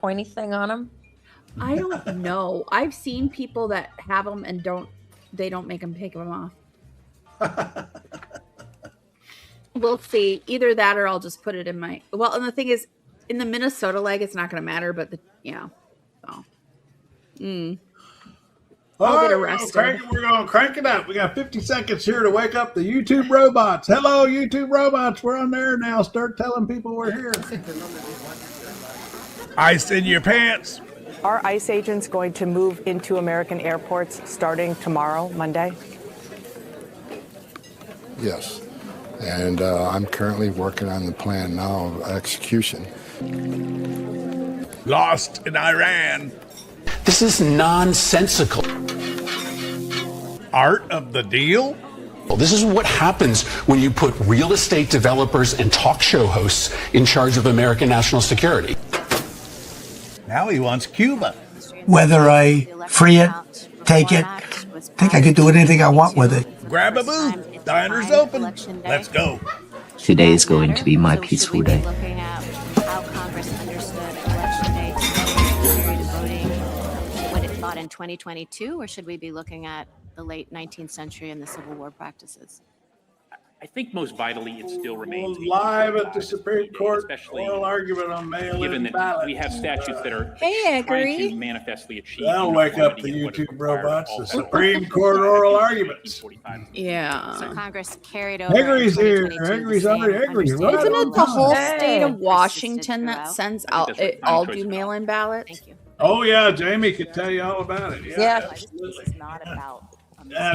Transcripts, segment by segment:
pointy thing on them? I don't know. I've seen people that have them and they don't make them take them off. We'll see. Either that or I'll just put it in my, well, and the thing is, in the Minnesota leg, it's not going to matter, but so. I'll get arrested. We're going to crank it up. We got 50 seconds here to wake up the YouTube robots. Hello, YouTube robots. We're on there now. Start telling people we're here. Ice in your pants. Are ICE agents going to move into American airports starting tomorrow, Monday? Yes. And I'm currently working on the plan now of execution. Lost in Iran. This is nonsensical. Art of the deal? Well, this is what happens when you put real estate developers and talk show hosts in charge of American national security. Now he wants Cuba. Whether I free it, take it, I think I can do anything I want with it. Grab a booth. Diner's open. Let's go. Today is going to be my peaceful day. Looking at how Congress understood election day period of voting, what it thought in 2022, or should we be looking at the late 19th century and the Civil War practices? I think most vitally it still remains Live at the Supreme Court, oral argument on mail-in given that ballots. we have statutes that are I trying agree. to manifestly achieve. That'll wake up the YouTube robots. The Supreme Court oral arguments. Yeah. So Congress carried over. Heggery's in here. 2022 Heggery's the same already. Heggery's right Isn't on it the whole time. state of Hey. Washington that Persisted sends throughout. out I think that's all right. do mail-in ballots? Thank you. Oh, yeah. Jamie could tell you all about it. Yeah. It's not about.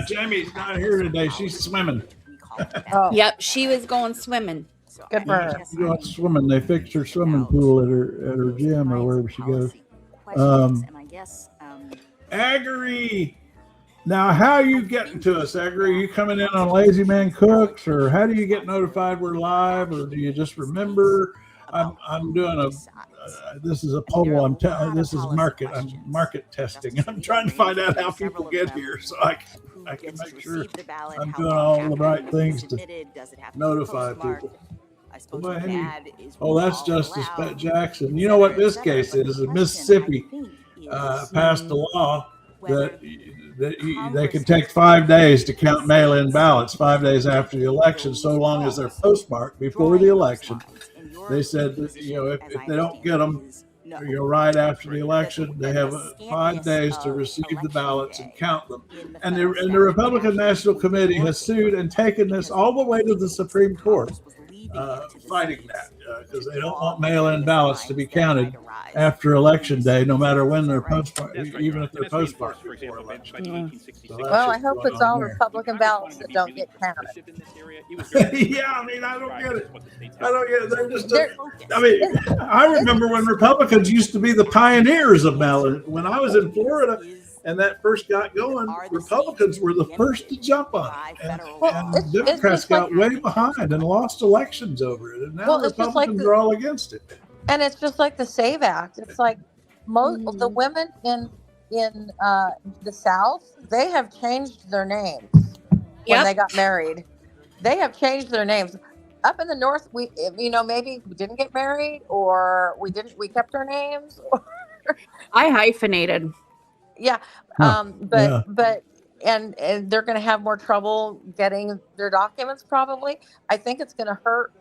Jamie's not here today. She's swimming. Oh, Yep, she was going swimming. good for her. She's going swimming. They fixed her swimming pool at her gym or wherever she goes. Agri. Now, how are you getting to us, Agri? Are you coming in on Lazy Man Cooks, or how do you get notified we're live, or do you just remember? I'm doing a. This is a poll. This is market. I'm market testing. I'm trying to find out how people get here, so I can make sure I'm doing all the right things to notify people. Oh, that's Justice Pat Jackson. You know what this case is? Mississippi passed a law that they can take 5 days to count mail-in ballots, 5 days after the election, so long as they're postmarked before the election. They said that, if they don't get them, right after the election, they have 5 days to receive the ballots and count them. And the Republican National Committee has sued and taken this all the way to the Supreme Court, fighting that because they don't want mail-in ballots to be counted after election day, no matter when they're postmarked, even if they're postmarked before election. Well, I hope it's all Republican ballots that don't get counted. Yeah, I don't get it. They're just. I remember when Republicans used to be the pioneers of mail-in. When I was in Florida and that first got going, Republicans were the first to jump on it. And Democrats got way behind and lost elections over it. And now Republicans are all against it. And it's just like the SAVE Act. It's like most of the women in the South, they have changed their names when they got married. They have changed their names. Up in the North, we maybe we didn't get married, or we kept our names. I hyphenated. Yeah. But they're going to have more trouble getting their documents probably. I think it's going to hurt.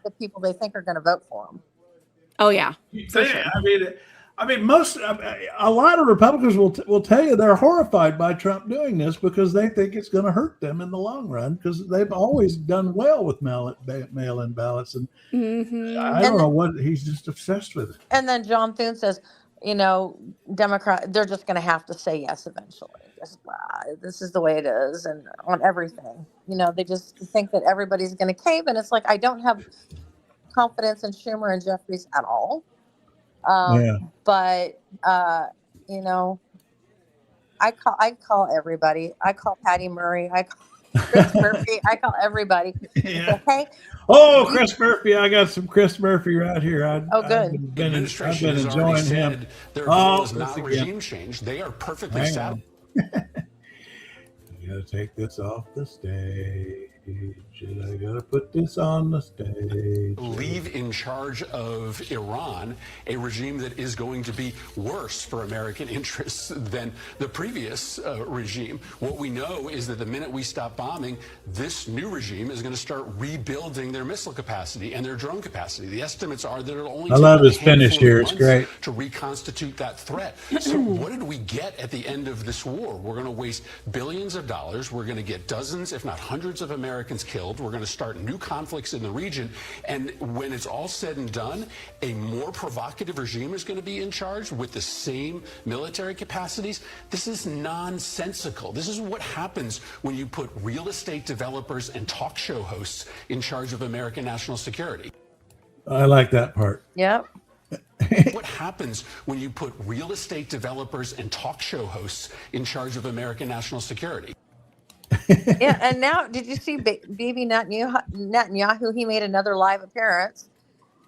The people they think are going to vote for them. Oh yeah. For sure. A lot of Republicans will tell you they're horrified by Trump doing this because they think it's going to hurt them in the long run because they've always done well with mail-in ballots, and I don't know what he's just obsessed with it. And then John Thune says, Democrat, they're just going to have to say yes eventually. This is the way it is, and on everything, they just think that everybody's going to cave, and it's like I don't have confidence in Schumer and Jeffries at all. But I call everybody. I call Patty Murray. I call Chris Murphy. I call everybody. Yeah. Okay. Oh, Chris Murphy! I got some Chris Murphy right here. Good. I've been enjoying him. Their goal is not regime change. They are perfectly satisfied. You gotta take this off the stage. Should I gotta put this on the stage? Leave in charge of Iran a regime that is going to be worse for American interests than the previous regime. What we know is that the minute we stop bombing, this new regime is going to start rebuilding their missile capacity and their drone capacity. The estimates are that it'll only I take love a his finish handful of here. It's months great. to reconstitute that threat. So what did we get at the end of this war? We're going to waste billions of dollars. We're going to get dozens, if not hundreds of Americans killed. We're going to start new conflicts in the region. And when it's all said and done, a more provocative regime is going to be in charge with the same military capacities. This is nonsensical. This is what happens when you put real estate developers and talk show hosts in charge of American national security. I like that part. Yep. What happens when you put real estate developers and talk show hosts in charge of American national security? Yeah, and now did you see Bibi Netanyahu? He made another live appearance,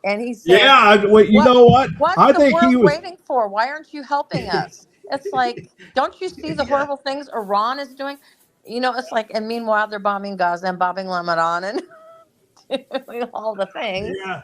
and he said, Yeah, you know what? What's I the think world he was. waiting for? Why aren't you helping us? It's like, don't you see the horrible things Iran is doing? You know, it's like, and meanwhile they're bombing Gaza and bombing Lebanon and doing all the things. Yeah.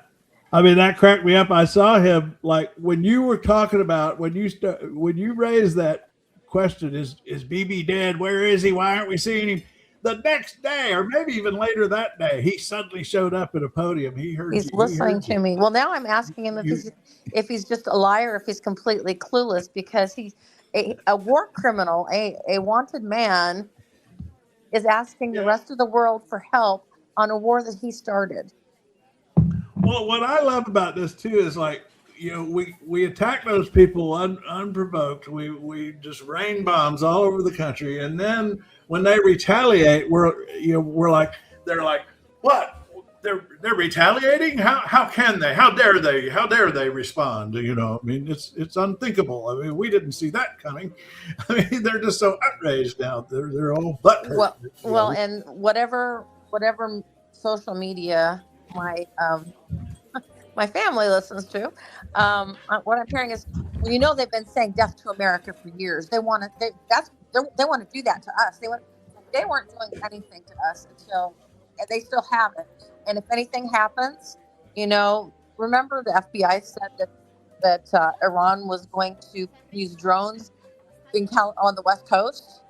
I mean, that cracked me up. I saw him, like, when you were talking about, when you raised that question, is Bibi dead? Where is he? Why aren't we seeing him? The next day, or maybe even later that day, he suddenly showed up at a podium. He's Listening to me. Well, now I'm asking him if he's just a liar, if he's completely clueless, because he's a war criminal, a wanted man, is asking the rest of the world for help on a war that he started. Well, what I love about this too is, like, you know, we attack those people unprovoked. We just rain bombs all over the country, and then when they retaliate, we're like, they're like, what? They're retaliating? How can they? How dare they? How dare they respond? You know, I mean, it's unthinkable. I mean, we didn't see that coming. I mean, they're just so outraged now. They're all butthurt. Well, and whatever social media my family listens to, what I'm hearing is, well, you know, they've been saying death to America for years. They want to do that to us. They weren't doing anything to us until, and they still haven't. And if anything happens, you know, remember the FBI said that Iran was going to use drones on the West Coast,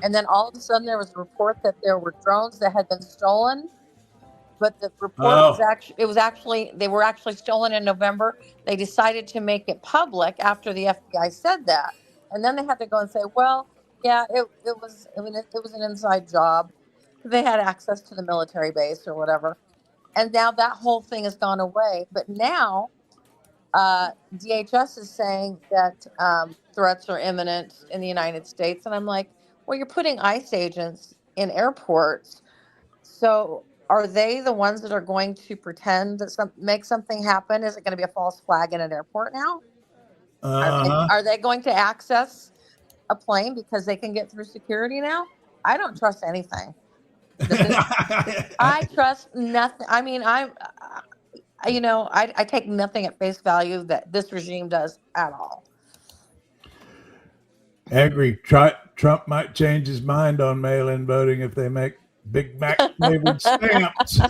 and then all of a sudden there was a report that there were drones that had been stolen. But the report they were actually stolen in November. They decided to make it public after the FBI said that, and then they had to go and say, well, yeah, it was an inside job. They had access to the military base or whatever, and now that whole thing has gone away. But now, DHS is saying that threats are imminent in the United States, and I'm like, well, you're putting ICE agents in airports, so. Are they the ones that are going to pretend that make something happen? Is it going to be a false flag in an airport now? Are they going to access a plane because they can get through security now? I don't trust anything. I trust nothing. I mean, I take nothing at face value that this regime does at all. I agree. Trump might change his mind on mail-in voting if they make Big Mac flavored stamps.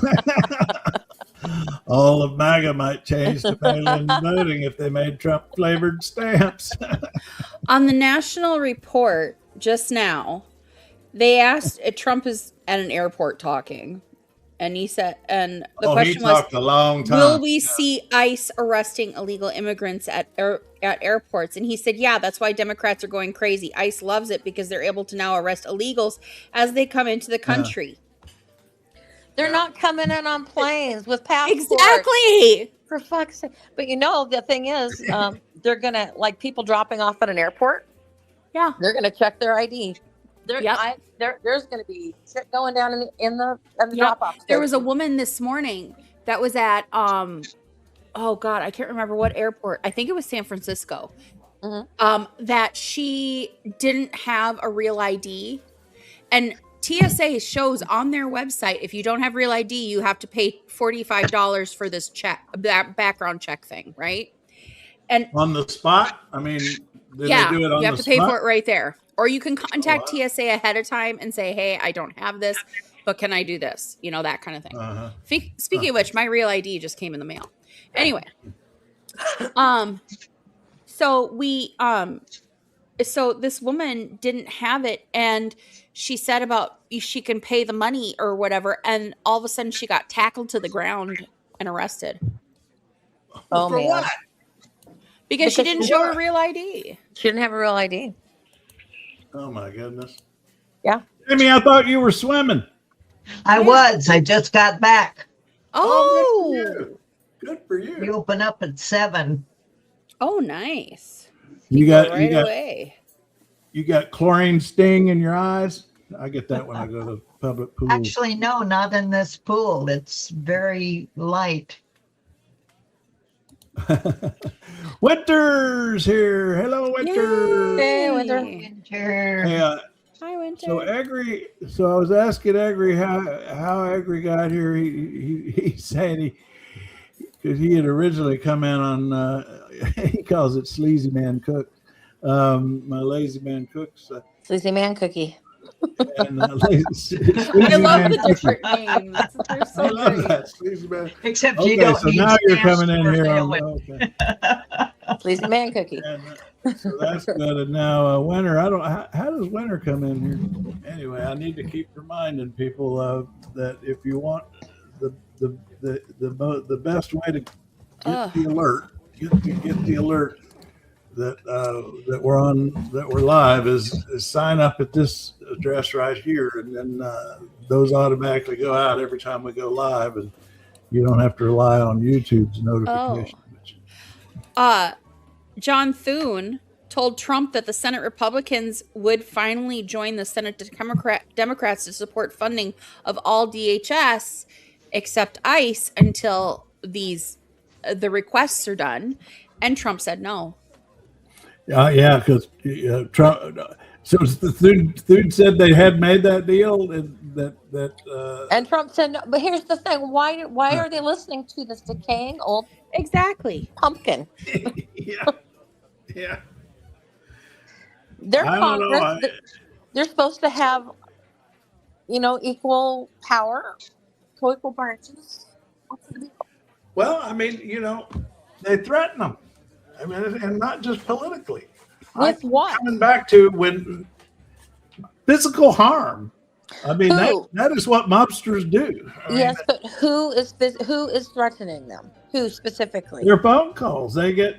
All of MAGA might change to mail-in voting if they made Trump flavored stamps. On the National Report just now, they asked Trump is at an airport talking, and he said, and the question was, a long time. Will we see ICE arresting illegal immigrants at airports? And he said, yeah, that's why Democrats are going crazy. ICE loves it because they're able to now arrest illegals as they come into the country. They're not coming in on planes with passports. Exactly. For fuck's sake. But you know, the thing is, they're going to, like, people dropping off at an airport. Yeah. They're going to check their ID. There's going to be shit going down in the drop-off station. There was a woman this morning that was at, oh God, I can't remember what airport. I think it was San Francisco. Mm-hmm. That she didn't have a real ID. And TSA shows on their website, if you don't have real ID, you have to pay $45 for this background check thing, right? And on the spot? I mean, you have to pay for it right there. Or you can contact TSA ahead of time and say, hey, I don't have this. but can I do this? You know, that kind of thing. Uh-huh. Speaking of which, my real ID just came in the mail. Anyway, so this woman didn't have it, and she said about she can pay the money or whatever, and all of a sudden she got tackled to the ground and arrested. Oh, For man. what? Because she didn't show her real ID. She didn't have a real ID. Oh my goodness. Yeah. Amy, I thought you were swimming. I was. I just got back. Oh. Good for you. We open up at 7. Oh, nice. You got away. You got chlorine sting in your eyes? I get that when I go to public pools. Actually, no, not in this pool. It's very light. Winter's here. Hello, Winter. Hey, Winter. Winter. Hey, Hi, Winter. So I was asking Egri how Egri got here. He's saying because he had originally come in on he calls it Sleazy Man Cook, my Lazy Man Cooks. Sleazy Man Cookie. And, I love the different names. They're so I love great. that Sleazy Man. Except Okay, you don't so need now you're stamps coming in for here. mailing. Sleazy Man Cookie. And, so that's good. And now Winter, how does Winter come in here? Anyway, I need to keep reminding people that if you want the best way to get the alert, get the alert that we're live is sign up at this address right here, and then those automatically go out every time we go live, and you don't have to rely on YouTube's notification. John Thune told Trump that the Senate Republicans would finally join the Senate Democrats to support funding of all DHS except ICE until the requests are done, and Trump said no. Yeah, because Trump. So Thune said they had made that deal, and Trump said no. But here's the thing: why are they listening to this decaying old pumpkin? Yeah. Their Congress, they're supposed to have, equal power, co-equal branches. What's the deal? Well, I mean, they threaten them. I mean, and not just politically. With what? Coming back to when physical harm. I mean, that is what mobsters do. Yes, but who is threatening them? Who specifically? Their phone calls. They get,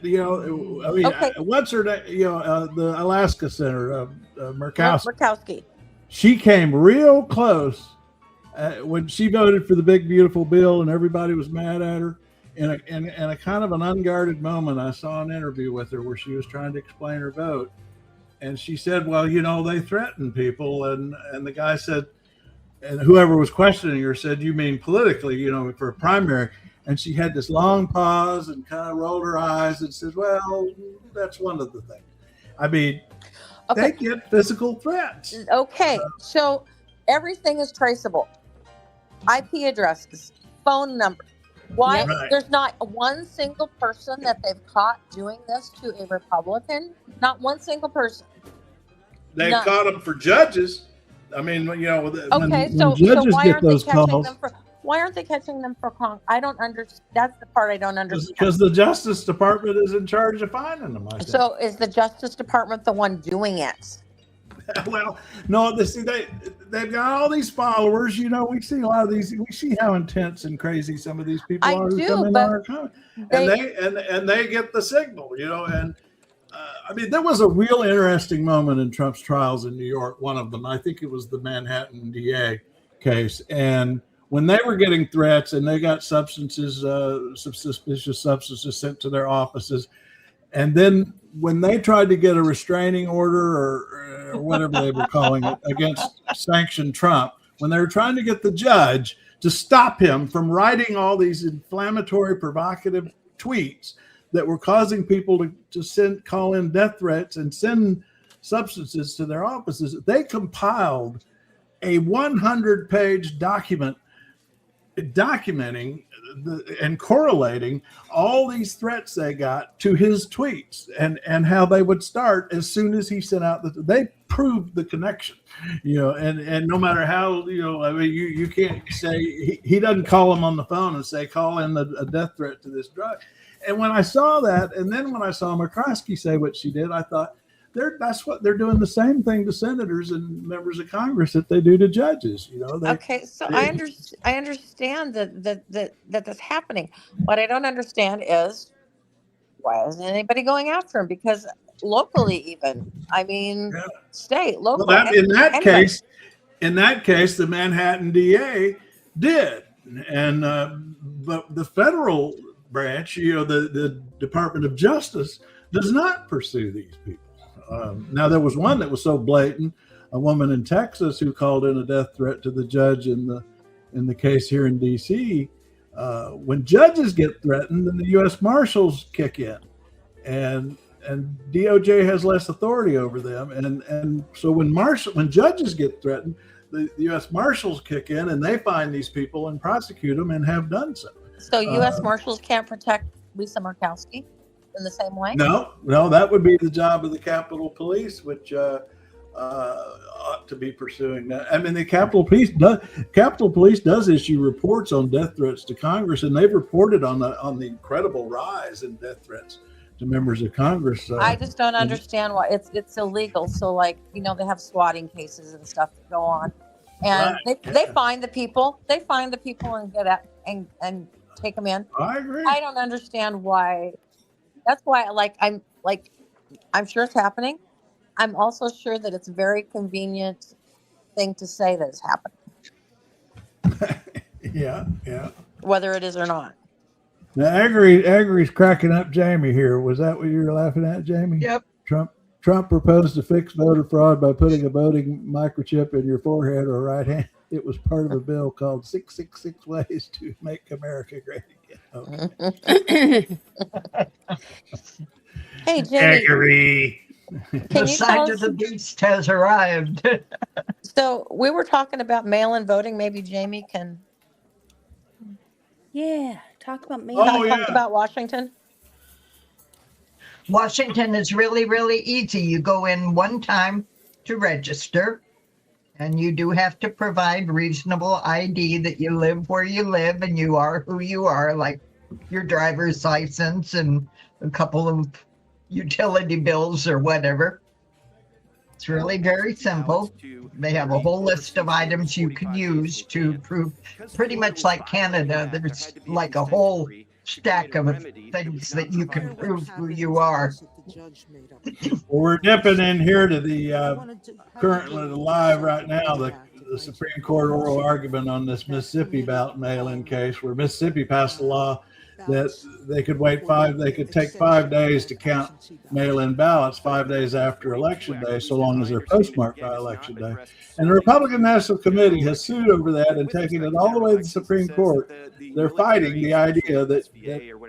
what's her name? The Alaska Senator, Murkowski. She came real close when she voted for the big beautiful bill, and everybody was mad at her. In a kind of an unguarded moment, I saw an interview with her where she was trying to explain her vote, and she said, "Well, they threaten people," and the guy said, and whoever was questioning her said, "You mean politically, for a primary?" And she had this long pause and kind of rolled her eyes and said, "Well, that's one of the things." I mean, they get physical threats. Okay, so everything is traceable. IP addresses, phone numbers. Why there's not one single person that they've caught doing this to a Republican? Not one single person. They've caught them for judges. I mean, so judges why get aren't those they catching calls, them for? Why aren't they catching them for Congress? I don't understand. That's the part I don't understand. Because the Justice Department is in charge of finding them. So is the Justice Department the one doing it? Well, no. They've got all these followers. We see a lot of these. We see how intense and crazy some of these people are who come in our country, and they get the signal. And I mean, there was a real interesting moment in Trump's trials in New York. One of them, I think it was the Manhattan DA case, and when they were getting threats and they got suspicious substances sent to their offices, and then when they tried to get a restraining order or whatever they were calling it against sanctioned Trump, when they were trying to get the judge to stop him from writing all these inflammatory, provocative tweets that were causing people to call in death threats and send substances to their offices, they compiled a 100-page document documenting and correlating all these threats they got to his tweets and how they would start as soon as he sent out they prove the connection, and no matter how, I mean, you can't say, he doesn't call him on the phone and say, call in a death threat to this drug. And when I saw that, and then when I saw McCroskey say what she did, I thought, that's what they're doing, the same thing to senators and members of Congress that they do to judges. Okay, so I understand that that's happening. What I don't understand is, why isn't anybody going after him? Because locally, even, I mean, state, local. Well, in that case, the Manhattan DA did, and but the federal branch, the Department of Justice, does not pursue these people. Now, there was one that was so blatant, a woman in Texas who called in a death threat to the judge in the case here in D.C. When judges get threatened, then the U.S. Marshals kick in, and DOJ has less authority over them. And so when judges get threatened, the U.S. Marshals kick in and they find these people and prosecute them, and have done so. So U.S. Marshals can't protect Lisa Murkowski in the same way? No, that would be the job of the Capitol Police, which ought to be pursuing that. I mean, the Capitol Police does issue reports on death threats to Congress, and they've reported on the incredible rise in death threats to members of Congress. I just don't understand why it's illegal. So, like, they have swatting cases and stuff that go on, and they find the people. They find the people and get at and take them in. I agree. I don't understand why. That's why, I'm sure it's happening. I'm also sure that it's a very convenient thing to say that it's happening. Yeah. Whether it is or not. Now, Agri's cracking up Jamie here. Was that what you were laughing at, Jamie? Yep. Trump proposed to fix voter fraud by putting a voting microchip in your forehead or right hand. It was part of a bill called 666 Ways to Make America Great Again. Okay. Hey, Jamie. Agri. The side of the beast has arrived. So we were talking about mail-in voting. Maybe Jamie can. Yeah, talk about mail-in. Talk about Washington. Washington is really, really easy. You go in one time to register, and you do have to provide reasonable ID that you live where you live and you are who you are, like your driver's license and a couple of utility bills or whatever. It's really very simple. They have a whole list of items you can use to prove, pretty much like Canada, there's like a whole stack of things that you can prove who you are. Well, we're dipping in here to the currently live right now, the Supreme Court oral argument on this Mississippi ballot mail-in case, where Mississippi passed a law that they could take 5 days to count mail-in ballots 5 days after Election Day, so long as they're postmarked by Election Day. And the Republican National Committee has sued over that and taken it all the way to the Supreme Court. They're fighting the idea that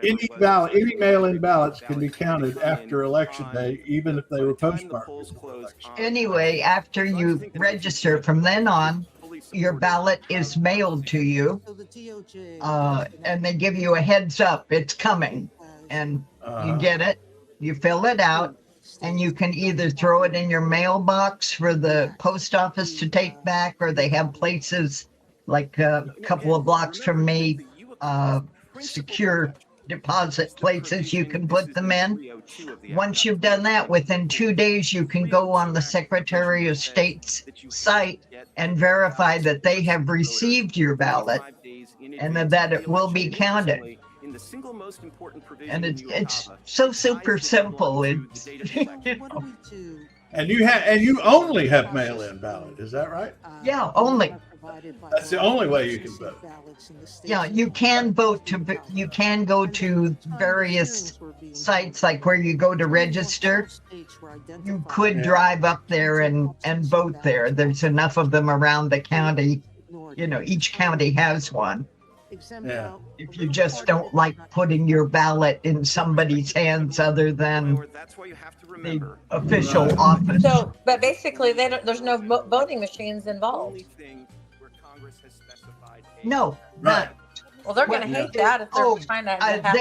any mail-in ballots can be counted after Election Day, even if they were postmarked. Anyway, after you register, from then on, your ballot is mailed to you, and they give you a heads up, it's coming, and you get it, you fill it out, and you can either throw it in your mailbox for the post office to take back, or they have places like a couple of blocks from me, secure deposit places you can put them in. Once you've done that, within 2 days, you can go on the Secretary of State's site and verify that they have received your ballot and that it will be counted. And it's so super simple. It's, And you only have mail-in ballot, is that right? Yeah, only. That's the only way you can vote. Yeah, you can vote you can go to various sites, like where you go to register. You could drive up there and vote there. There's enough of them around the county. Each county has one. Yeah. If you just don't like putting your ballot in somebody's hands other than the official office. So, but basically, there's no voting machines involved. No, not. Well, they're going to hate that if they're trying to have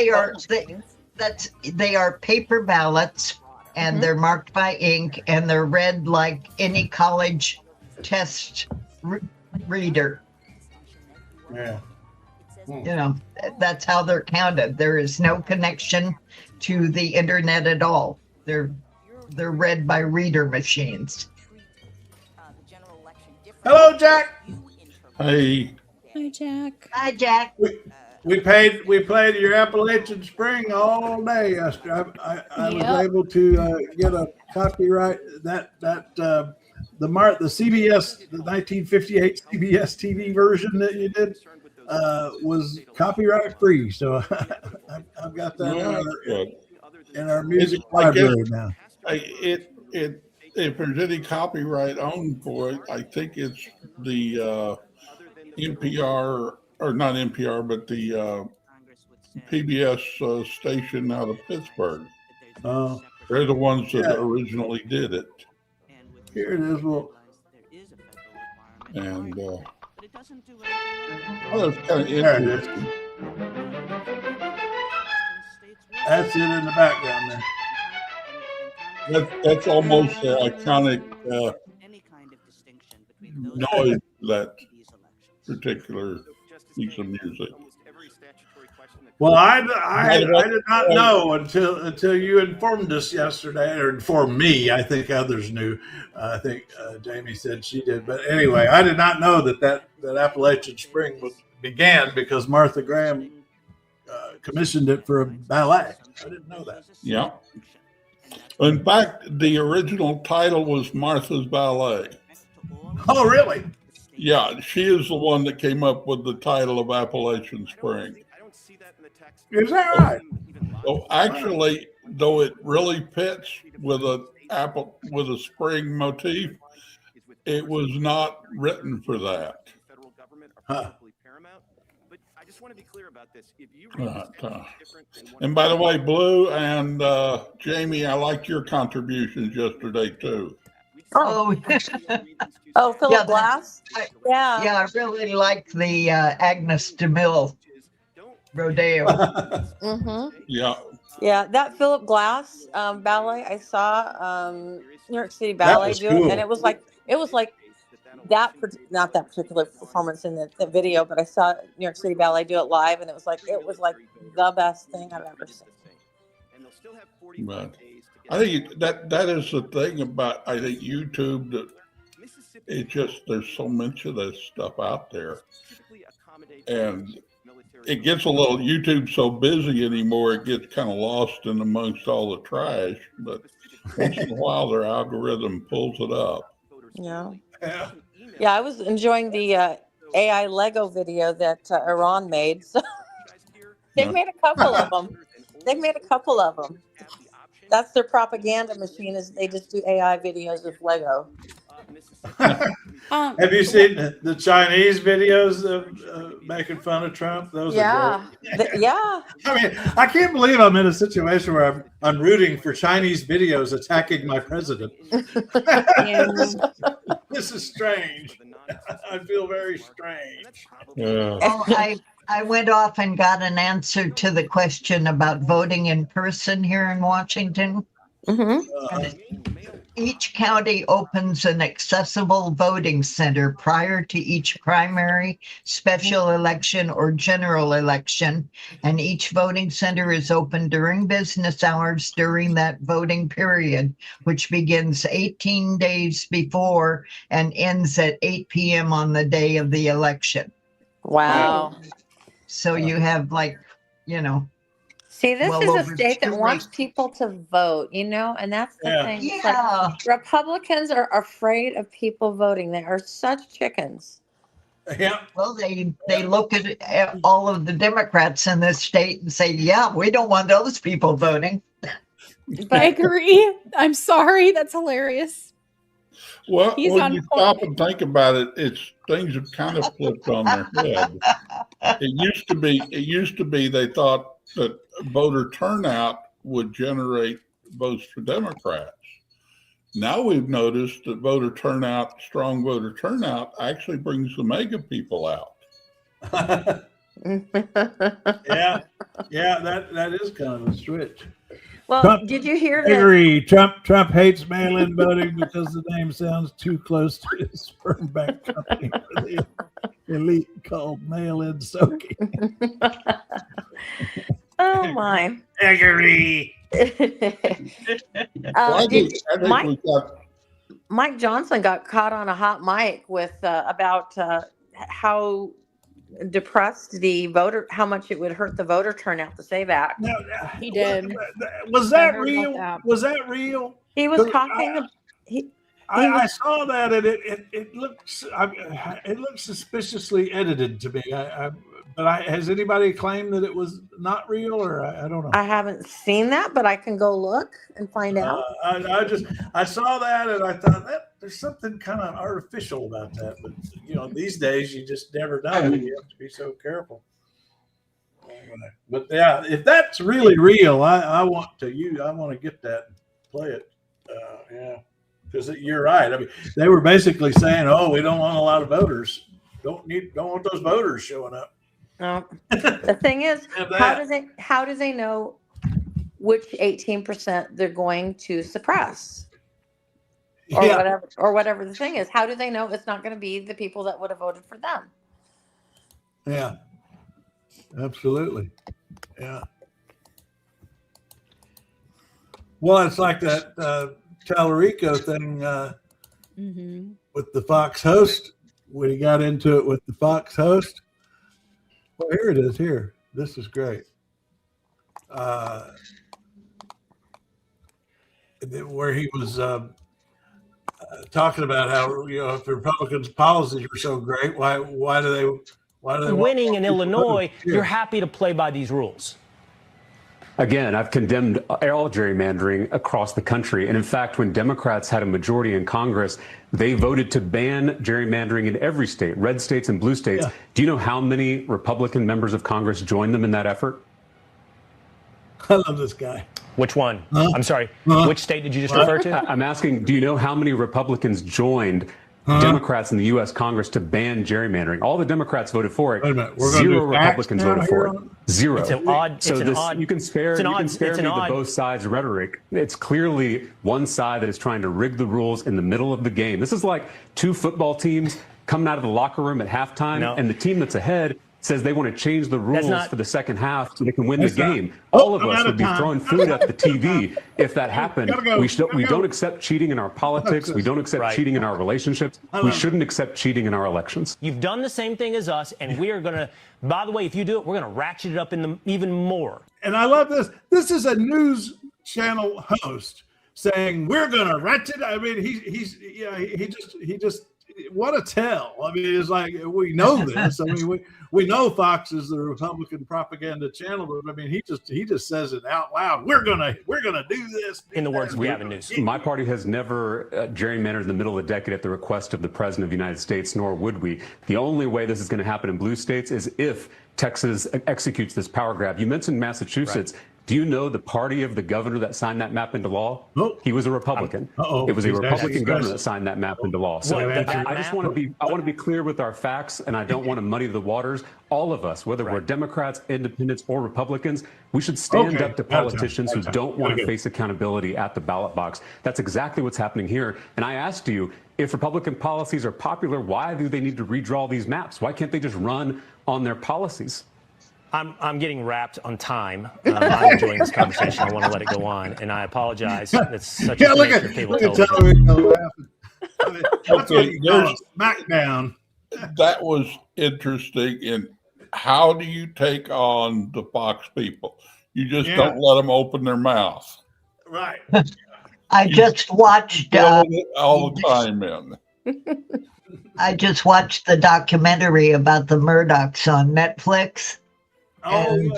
they are paper ballots, and they're marked by ink, and they're read like any college test reader. Yeah. You know, that's how they're counted. There is no connection to the internet at all. They're read by reader machines. Hello, Jack. Hey. Hi, Jack. Hi, Jack. We played your Appalachian Spring all day yesterday. I was able to get a copyright the CBS, the 1958 CBS TV version that you did was copyright free. So I've got that in our music library now. If there's any copyright owned for it, I think it's the NPR, or not NPR, but the PBS station out of Pittsburgh. They're the ones that originally did it. Here it is. Well, and that's kind of interesting. That's it in the background there. That's almost an iconic noise, that particular piece of music. Well, I did not know until you informed us yesterday, or informed me. I think others knew. I think Jamie said she did. But anyway, I did not know that Appalachian Spring began because Martha Graham commissioned it for a ballet. I didn't know that. Yeah. In fact, the original title was Martha's Ballet. Oh, really? Yeah, she is the one that came up with the title of Appalachian Spring. Is that right? So actually, though it really fits with a spring motif, it was not written for that. Huh. And by the way, Blue and Jamie, I liked your contributions yesterday too. Oh, Philip Glass? Yeah, I really like the Agnes DeMille rodeo. Yeah, that Philip Glass ballet I saw New York City Ballet do it, and it was like that, not that particular performance in the video, but I saw New York City Ballet do it live, and it was like the best thing I've ever seen. But I think that is the thing about YouTube, that it just, there's so much of this stuff out there, and it gets a little, YouTube's so busy anymore, it gets kind of lost in amongst all the trash, but once in a while their algorithm pulls it up. Yeah, I was enjoying the AI Lego video that Iran made. So they made a couple of them. That's their propaganda machine, is they just do AI videos of Lego. Have you seen the Chinese videos of making fun of Trump? Those are great. I mean, I can't believe I'm in a situation where I'm rooting for Chinese videos attacking my president. This is strange. I feel very strange. I went off and got an answer to the question about voting in person here in Washington. Each county opens an accessible voting center prior to each primary, special election, or general election, and each voting center is open during business hours during that voting period, which begins 18 days before and ends at 8 p.m. on the day of the election. Wow. So you have See, this is a state that wants people to vote, and that's the thing. It's like Republicans are afraid of people voting. They are such chickens. Yeah. Well, they look at all of the Democrats in this state and say, yeah, we don't want those people voting. I agree. I'm sorry. That's hilarious. Well, when you stop and think about it, things have kind of flipped on their head. It used to be they thought that voter turnout would generate votes for Democrats. Now we've noticed that strong voter turnout actually brings the MAGA people out. Yeah, that is kind of a switch. Well, Trump, did you hear I that? agree. Trump hates mail-in voting because the name sounds too close to his sperm bank company for the elite called mail-in soaking. Oh my! I agree. Mike Johnson got caught on a hot mic with about how depressed how much it would hurt the voter turnout, the SAVE Act. No, He did. Was that real? Was that real? He was talking. I saw that, and it looks suspiciously edited to me. Has anybody claimed that it was not real, or I don't know? I haven't seen that, but I can go look and find out. I saw that, and I thought that there's something kind of artificial about that. But these days you just never know. You have to be so careful. But yeah, if that's really real, I want to get that and play it. Yeah, because you're right. I mean, they were basically saying, "Oh, we don't want a lot of voters. Don't want those voters showing up." No. The thing is, how do they know which 18% they're going to suppress, or whatever the thing is? How do they know it's not going to be the people that would have voted for them? Yeah, absolutely. Yeah. Well, it's like that Talarico thing with the Fox host when he got into it with the Fox host. Well, here it is. Here, this is great. Where he was talking about how if the Republicans' policies were so great, why do they winning in Illinois? You're happy to play by these rules. Again, I've condemned all gerrymandering across the country. And in fact, when Democrats had a majority in Congress, they voted to ban gerrymandering in every state, red states and blue states. Yeah. Do you know how many Republican members of Congress joined them in that effort? I love this guy. Which one? I'm sorry. Which state did you just refer to? I'm asking, do you know how many Republicans joined Democrats in the U.S. Congress to ban gerrymandering? All the Democrats voted for it. Zero Republicans voted for it. Zero. It's an odd. You can spare me the both sides rhetoric. It's clearly one side that is trying to rig the rules in the middle of the game. This is like two football teams coming out of the locker room at halftime, and the team that's ahead says they want to change the rules for the second half so they can win the game. All of us would be throwing food at the TV if that happened. We don't accept cheating in our politics. We don't accept cheating in our relationships. We shouldn't accept cheating in our elections. You've done the same thing as us, and we are going to, by the way, if you do it, we're going to ratchet it up even more. And I love this. This is a news channel host saying, we're going to ratchet. I mean, he just, what a tell. I mean, it's like, we know this. I mean, we know Fox is the Republican propaganda channel, but I mean, he just says it out loud. We're gonna do this. In the words we have in news. My party has never gerrymandered in the middle of the decade at the request of the President of the United States, nor would we. The only way this is going to happen in blue states is if Texas executes this power grab. You mentioned Massachusetts. Do you know the party of the governor that signed that map into law? Nope. He was a Republican. It was a Republican governor that signed that map into law. So I just want to be clear with our facts, and I don't want to muddy the waters. All of us, whether we're Democrats, independents, or Republicans, we should stand up to politicians who don't want to face accountability at the ballot box. That's exactly what's happening here. And I asked you, if Republican policies are popular, why do they need to redraw these maps? Why can't they just run on their policies? I'm getting wrapped on time. I'm enjoying this conversation. I want to let it go on, and I apologize. It's such a look at Talarico laughing. That's what you call smackdown. That was interesting. And how do you take on the Fox people? You just don't let them open their mouth. Right. I just watched all the time, man. I just watched the documentary about the Murdochs on Netflix. And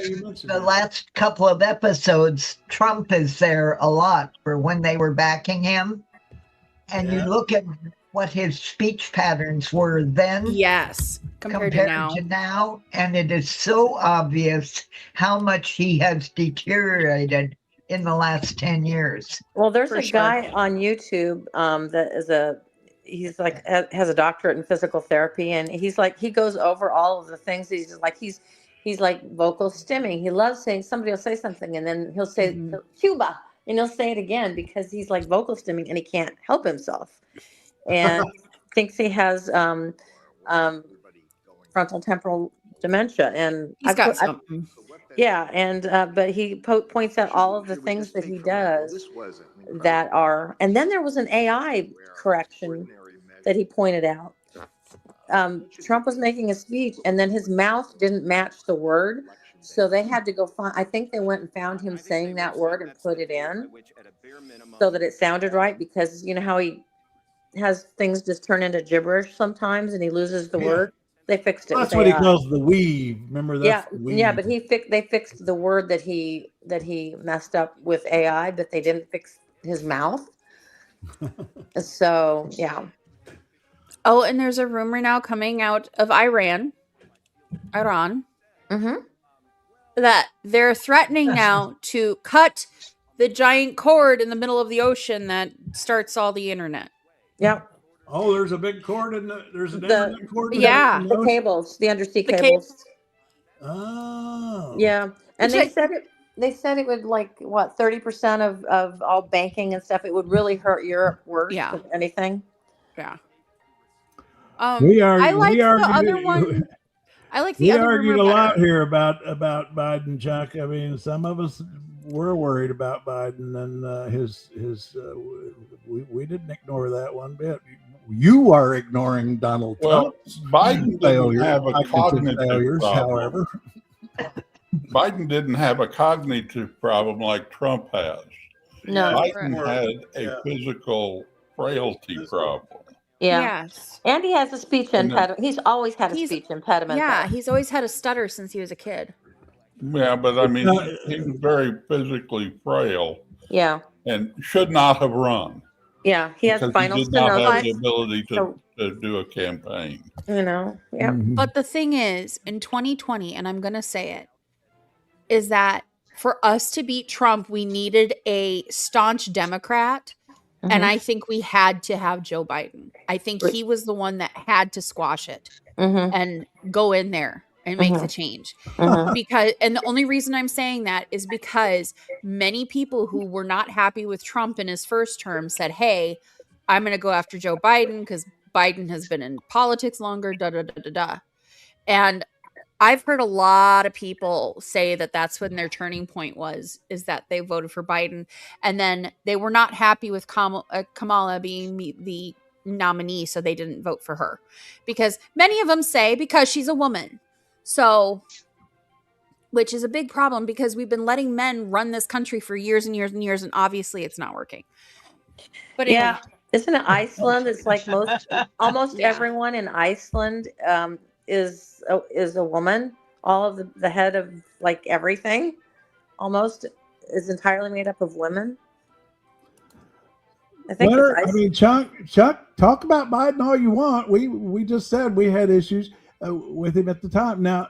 the last couple of episodes, Trump is there a lot for when they were backing him. And you look at what his speech patterns were then. Yes, compared to now. And it is so obvious how much he has deteriorated in the last 10 years. Well, there's a guy on YouTube that is he's like has a doctorate in physical therapy, and he's like, he goes over all of the things. He's just like, he's like vocal stimming. He loves saying, somebody will say something and then he'll say Cuba, and he'll say it again because he's like vocal stimming and he can't help himself. And thinks he has frontal temporal dementia. And he's got something. Yeah, and but he points out all of the things that he does that are, and then there was an AI correction that he pointed out. Trump was making a speech, and then his mouth didn't match the word, so they had to go find. I think they went and found him saying that word and put it in, so that it sounded right. Because you know how he has things just turn into gibberish sometimes, and he loses the word. They fixed it. That's what he calls the weave. Remember that? Yeah, but they fixed the word that he messed up with AI, but they didn't fix his mouth. So yeah. Oh, and there's a rumor now coming out of Iran, that they're threatening now to cut the giant cord in the middle of the ocean that starts all the internet. Yep. Oh, there's a big cord in there's an internet cord. The cables, the undersea cables. Oh. Yeah, and they said it would like what 30% of all banking and stuff. It would really hurt Europe worse than anything. Yeah. We the other argued rumor a lot better. here about Biden, Chuck. I mean, some of us were worried about Biden and his. We didn't ignore that one bit. You are ignoring Donald Trump. Biden didn't have a cognitive failures, problem. however. Biden didn't have a cognitive problem like Trump has. No, Biden had a physical frailty problem. Yeah. Yes. And he has a speech impediment. He's always had a speech impediment. Yeah, though. he's always had a stutter since he was a kid. Yeah, but I mean, he was very physically frail. Yeah. And should not have run. Yeah, he has spinal He did not have the stenosis. ability to do a campaign. You know, yeah. But the thing is, in 2020, and I'm going to say it, is that for us to beat Trump, we needed a staunch Democrat. And I think we had to have Joe Biden. I think he was the one that had to squash it and go in there and make the change. Because, and the only reason I'm saying that is because many people who were not happy with Trump in his first term said, hey, I'm going to go after Joe Biden because Biden has been in politics longer, And I've heard a lot of people say that that's when their turning point was, is that they voted for Biden. And then they were not happy with Kamala being the nominee, so they didn't vote for her. Because many of them say because she's a woman. So, which is a big problem because we've been letting men run this country for years and years and years, and obviously it's not working. But yeah, isn't it Iceland? It's like almost everyone in Iceland is a woman. All of the head of like everything almost is entirely made up of women. I think. I mean, Chuck, talk about Biden all you want. We just said we had issues with him at the time. Now,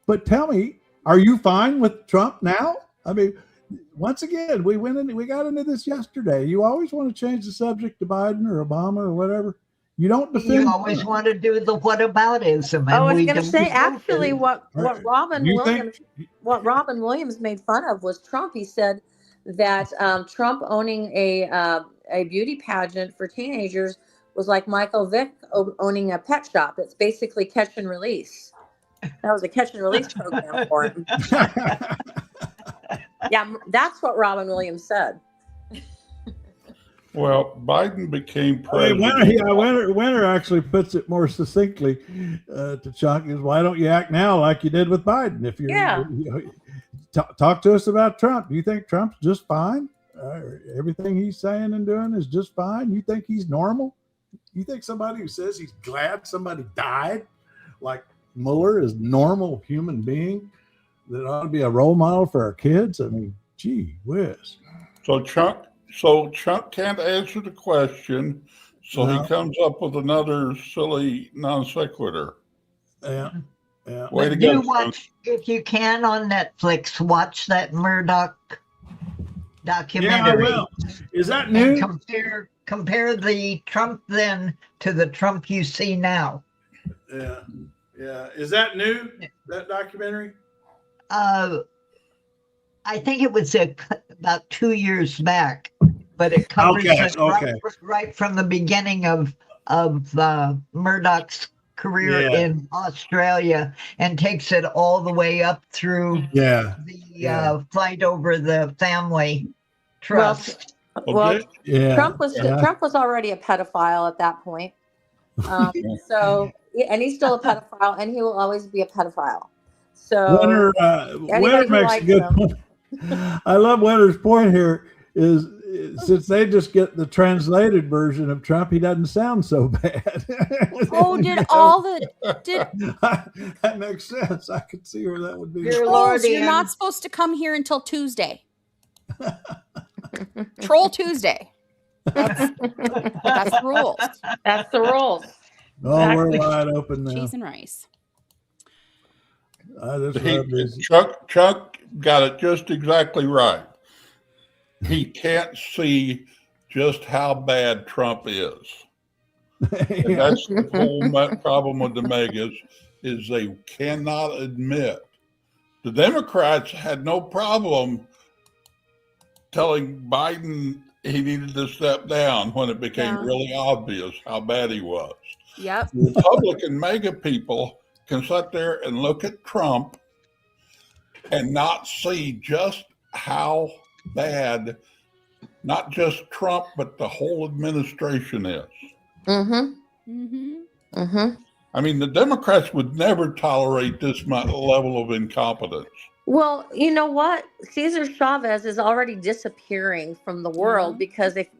but tell me, are you fine with Trump now? I mean, once again, we got into this yesterday. You always want to change the subject to Biden or Obama or whatever. You don't defend. You always want to do the whataboutism. I was going to say, actually, what Robin Williams made fun of was Trump. He said that Trump owning a beauty pageant for teenagers was like Michael Vick owning a pet shop. It's basically catch and release. That was a catch and release program for him. Yeah, that's what Robin Williams said. Well, Biden became president. Winter actually puts it more succinctly to Chuck is, why don't you act now like you did with Biden? If you talk to us about Trump. Do you think Trump's just fine? Everything he's saying and doing is just fine? You think he's normal? You think somebody who says he's glad somebody died, like Mueller, is normal human being that ought to be a role model for our kids? I mean, gee whiz. So Chuck can't answer the question, so he comes up with another silly non sequitur. Yeah. Way to go. Watch, if you can, on Netflix, watch that Murdoch documentary. Yeah, I will. Is that new? Compare the Trump then to the Trump you see now. Yeah. Is that new? That documentary? I think it was about 2 years back, but it covers it right from the beginning of Murdoch's career in Australia and takes it all the way up through the fight over the family trust. Well, Trump was already a pedophile at that point. So, and he's still a pedophile, and he will always be a pedophile. So, Winter makes a good point. I love Winter's point here is since they just get the translated version of Trump, he doesn't sound so bad. Oh, that makes sense. I could see where that would be. You're not supposed to come here until Tuesday. Troll Tuesday. That's the rules. That's the rules. Oh, we're wide open now. Cheese and rice. Chuck got it just exactly right. He can't see just how bad Trump is. And that's the whole problem with the megas is they cannot admit. The Democrats had no problem telling Biden he needed to step down when it became really obvious how bad he was. Yep. Republican mega people can sit there and look at Trump and not see just how bad not just Trump but the whole administration is. I mean, the Democrats would never tolerate this level of incompetence. Well, you know what? Cesar Chavez is already disappearing from the world because it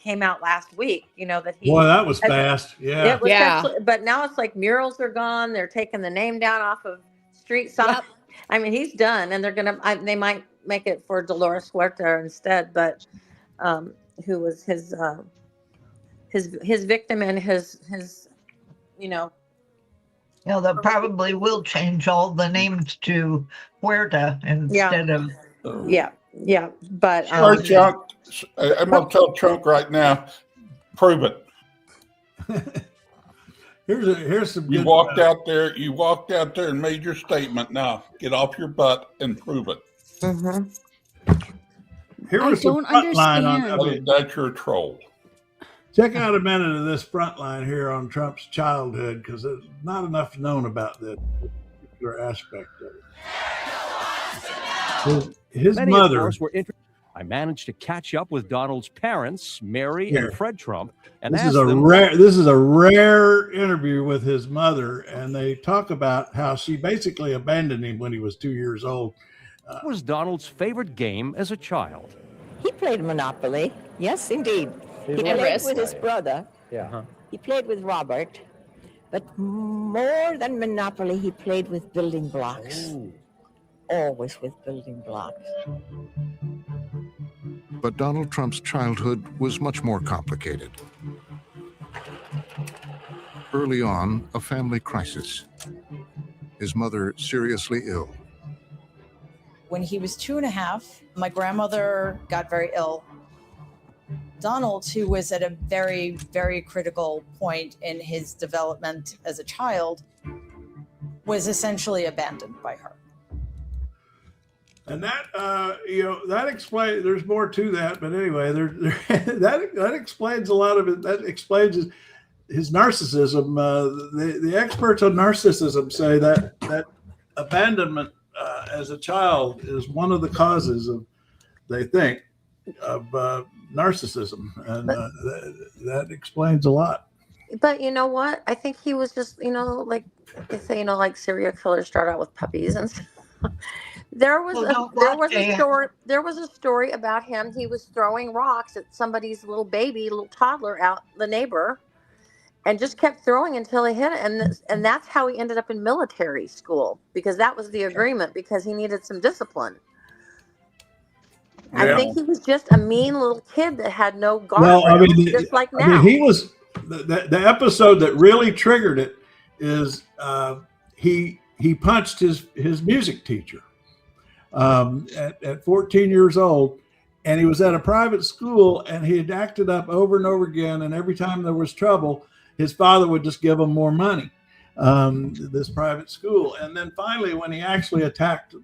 came out last week. You know that he. Boy, that was fast. Yeah. It was but now it's like murals are gone. They're taking the name down off of street signs. Yep. I mean, he's done, and they're gonna. They might make it for Dolores Huerta instead, but who was his victim and his you know. You know, they probably will change all the names to Huerta instead of. But sorry, Chuck. I'm gonna tell Chuck right now. Prove it. Here's some. You walked out there. You walked out there and made your statement. Now get off your butt and prove it. Here's some front line on that's your troll. Check out a minute of this front line here on Trump's childhood because there's not enough known about this particular aspect of it. His mother. I managed to catch up with Donald's parents, Mary and Fred Trump, and this is a rare interview with his mother, and they talk about how she basically abandoned him when he was 2 years old. What was Donald's favorite game as a child? He played Monopoly. Yes, indeed. He played with his brother. He played with Robert. But more than Monopoly, he played with building blocks. Ooh. Always with building blocks. But Donald Trump's childhood was much more complicated. Early on, a family crisis. His mother seriously ill. When he was 2.5, my grandmother got very ill. Donald, who was at a very, very critical point in his development as a child, was essentially abandoned by her. And that, that explains, there's more to that, but anyway, that explains a lot of it. That explains his narcissism. The experts on narcissism say that abandonment as a child is one of the causes of, they think, of narcissism, and that explains a lot. But you know what? I think he was just, like they say, like serial killers start out with puppies and stuff. There was a story about him. He was throwing rocks at somebody's little toddler out, the neighbor, and just kept throwing until he hit it. And that's how he ended up in military school, because that was the agreement, because he needed some discipline. I think he was just a mean little kid that had no guardrails, just like now. He was the episode that really triggered it is he punched his music teacher at 14 years old, and he was at a private school, and he had acted up over and over again, and every time there was trouble, his father would just give him more money. this private school. And then finally, when he actually attacked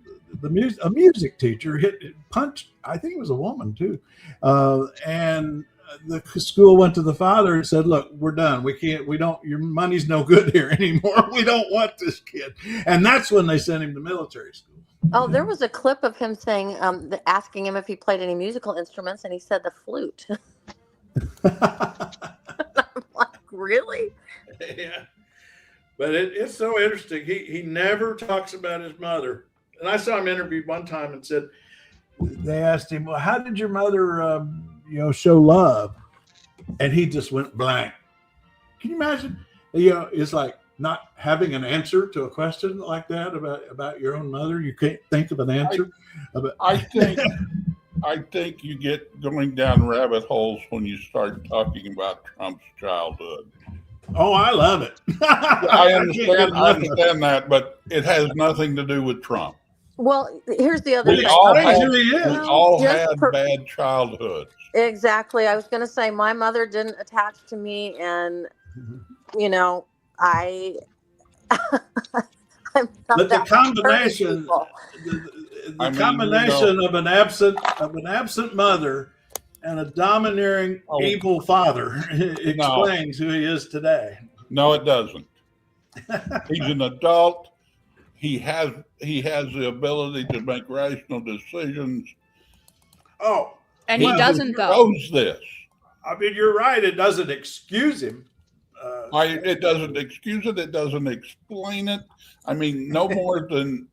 a music teacher, punched, I think it was a woman too, and the school went to the father and said, "Look, we're done. Your money's no good here anymore. We don't want this kid." And that's when they sent him to military school. Oh, there was a clip of him saying, asking him if he played any musical instruments, and he said the flute. I'm like, really? Yeah. But it's so interesting. He never talks about his mother. And I saw him interviewed one time and said, they asked him, "Well, how did your mother, show love?" And he just went blank. Can you imagine? It's like not having an answer to a question like that about your own mother. You can't think of an answer. I think you get going down rabbit holes when you start talking about Trump's childhood. Oh, I love it. I understand that, but it has nothing to do with Trump. Well, here's the other We thing. all had bad childhoods. Exactly. I was going to say my mother didn't attach to me, and I'm not but the combination, of an absent mother and a domineering, evil father explains who he is today. No, it doesn't. He's an adult. He has the ability to make rational decisions. Oh, and he doesn't go. Knows this. I mean, you're right. It doesn't excuse him. It doesn't excuse it. It doesn't explain it. I mean, no more than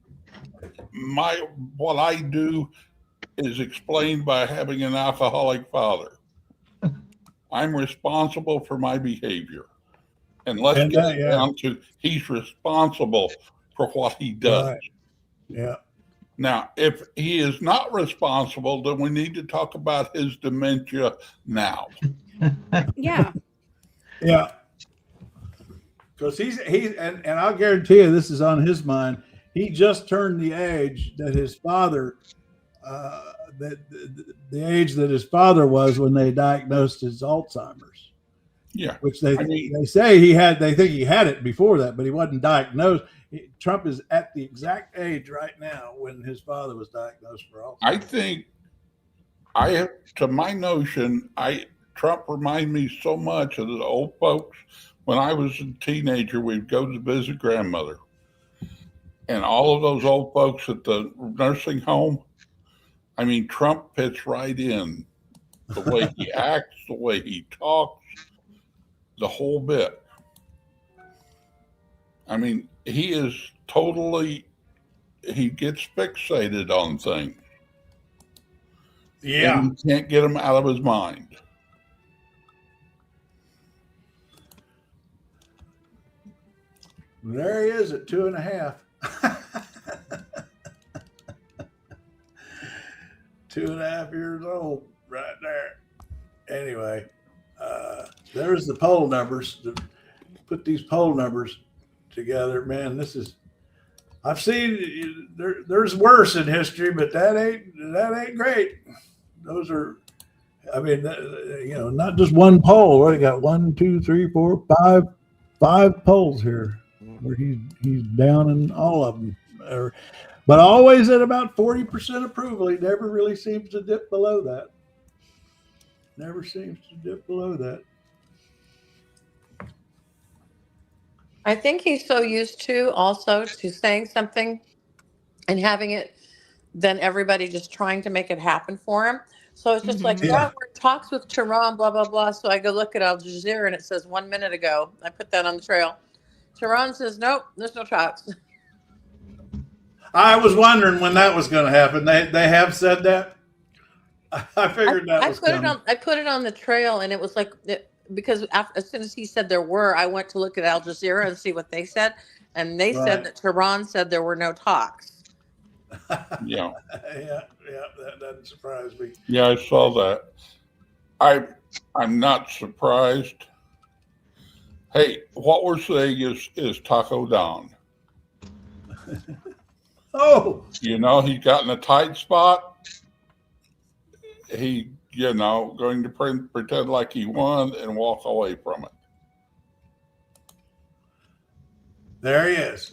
what I do is explained by having an alcoholic father. I'm responsible for my behavior. And let's get down to he's responsible for what he does. Right. Yeah. Now, if he is not responsible, then we need to talk about his dementia now. Yeah. Yeah. Because and I'll guarantee you this is on his mind. He just turned the age that his father, the age that his father was when they diagnosed his Alzheimer's. Yeah. Which they say they think he had it before that, but he wasn't diagnosed. Trump is at the exact age right now when his father was diagnosed for Alzheimer's. I think to my notion, Trump reminds me so much of the old folks. When I was a teenager, we'd go to visit grandmother. And all of those old folks at the nursing home, I mean, Trump fits right in. The way he acts, the way he talks, the whole bit. I mean, he gets fixated on things. Yeah. And you can't get him out of his mind. There he is at 2.5. 2.5 years old right there. Anyway, there's the poll numbers. To put these poll numbers together, man, I've seen there's worse in history, but that ain't great. Those are, I mean, not just one poll. We got 1, 2, 3, 4, 5 polls here where he's down in all of them, but always at about 40% approval. He never really seems to dip below that. Never seems to dip below that. I think he's so used to saying something and having it, then everybody just trying to make it happen for him. So it's just like, we're in talks with Tehran, blah, blah, blah. So I go look at Al Jazeera and it says 1 minute ago. I put that on the trail. Tehran says, nope, there's no talks. I was wondering when that was going to happen. They have said that. I figured that was coming. I put it on the trail, and it was like, because as soon as he said there were, I went to look at Al Jazeera and see what they said. And they said that Tehran said there were no talks. Yeah. That doesn't surprise me. Yeah, I saw that. I'm not surprised. Hey, what we're saying is Taco Don. Oh. He's got in a tight spot. He, going to pretend like he won and walk away from it. There he is.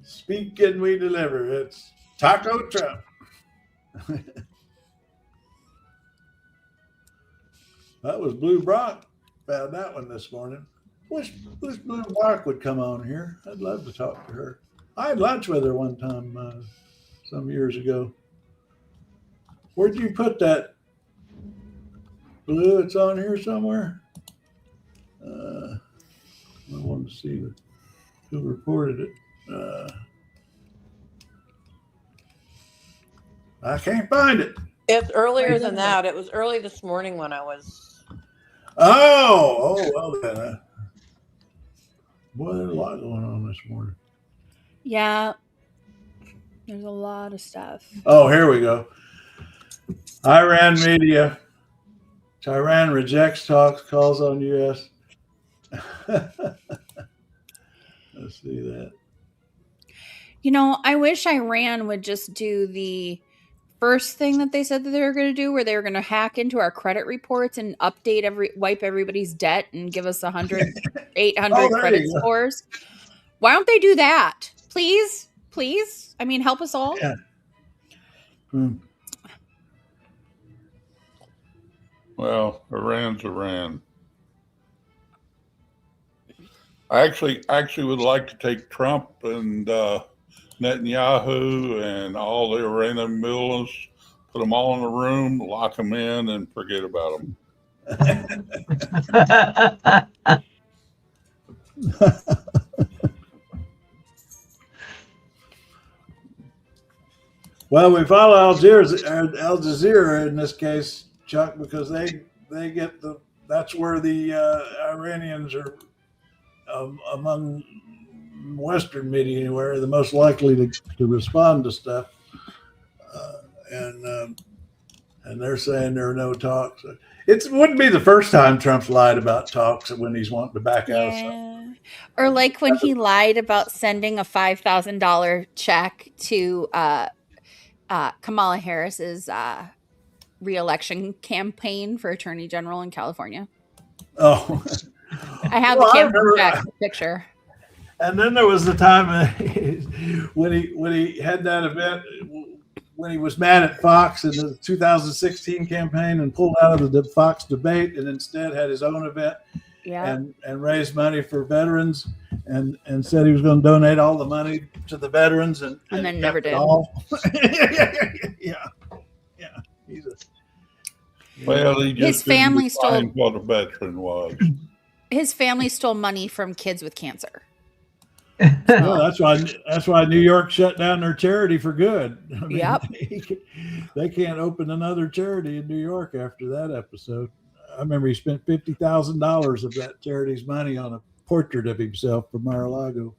Speak and we deliver. It's Taco Trump. That was Blue Brock. Found that one this morning. Wish Blue Brock would come on here. I'd love to talk to her. I had lunch with her one time some years ago. Where'd you put that, Blue? It's on here somewhere. I wanted to see who reported it. I can't find it. It's earlier than that. It was early this morning when I was. Oh, well then. Boy, there's a lot going on this morning. Yeah. There's a lot of stuff. Oh, here we go. Iran media. Tehran rejects talks, calls on U.S. Let's see that. You know, I wish Iran would just do the first thing that they said that they were going to do, where they were going to hack into our credit reports and wipe everybody's debt and give us 800 credit scores. Why don't they do that? Please? I mean, help us all. Yeah. Well, Iran's Iran. I actually would like to take Trump and Netanyahu and all the Iranian mullahs, put them all in a room, lock them in, and forget about them. Well, we follow Al Jazeera in this case, Chuck, because they get that's where the Iranians are among Western media anywhere, the most likely to respond to stuff, and they're saying there are no talks. It wouldn't be the first time Trump's lied about talks when he's wanting to back out of something. Or like when he lied about sending a $5,000 check to Kamala Harris's re-election campaign for Attorney General in California. Oh, I have the campaign check picture. And then there was the time when he had that event when he was mad at Fox in the 2016 campaign and pulled out of the Fox debate and instead had his own event and raised money for veterans and said he was going to donate all the money to the veterans and then never did. Yeah. Well, he just his family didn't define stole what a veteran was. His family stole money from kids with cancer. No, that's why New York shut down their charity for good. I mean, Yep. They can't open another charity in New York after that episode. I remember he spent $50,000 of that charity's money on a portrait of himself from Mar-a-Lago,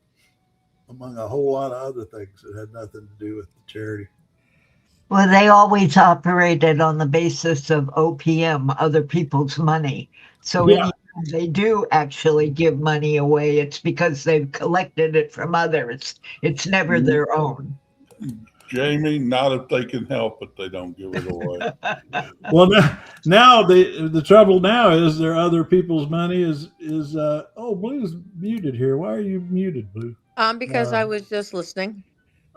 among a whole lot of other things that had nothing to do with the charity. Well, they always operated on the basis of OPM, other people's money. So anytime they do actually give money away, it's because they've collected it from others. It's never their own. Jamie, not if they can help it, they don't give it away. Well, now the trouble now is there other people's money is Blue's muted here. Why are you muted, Blue? Because I was just listening.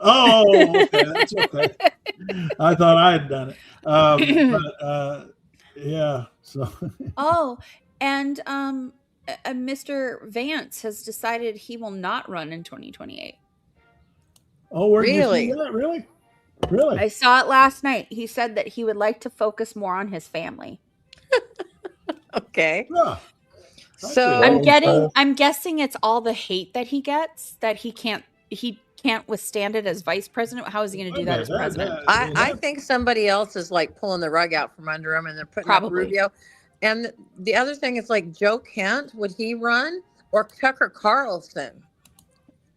Oh, okay, that's okay. I thought I had done it. Yeah. So. Oh, and Mr. Vance has decided he will not run in 2028. Oh, where did you see that? Really? I saw it last night. He said that he would like to focus more on his family. Okay. Yeah. So I'm guessing it's all the hate that he gets that he can't withstand it as vice president. How is he going to do that as president? I think somebody else is like pulling the rug out from under him and they're putting up Rubio. And the other thing is like Joe Kent, would he run, or Tucker Carlson?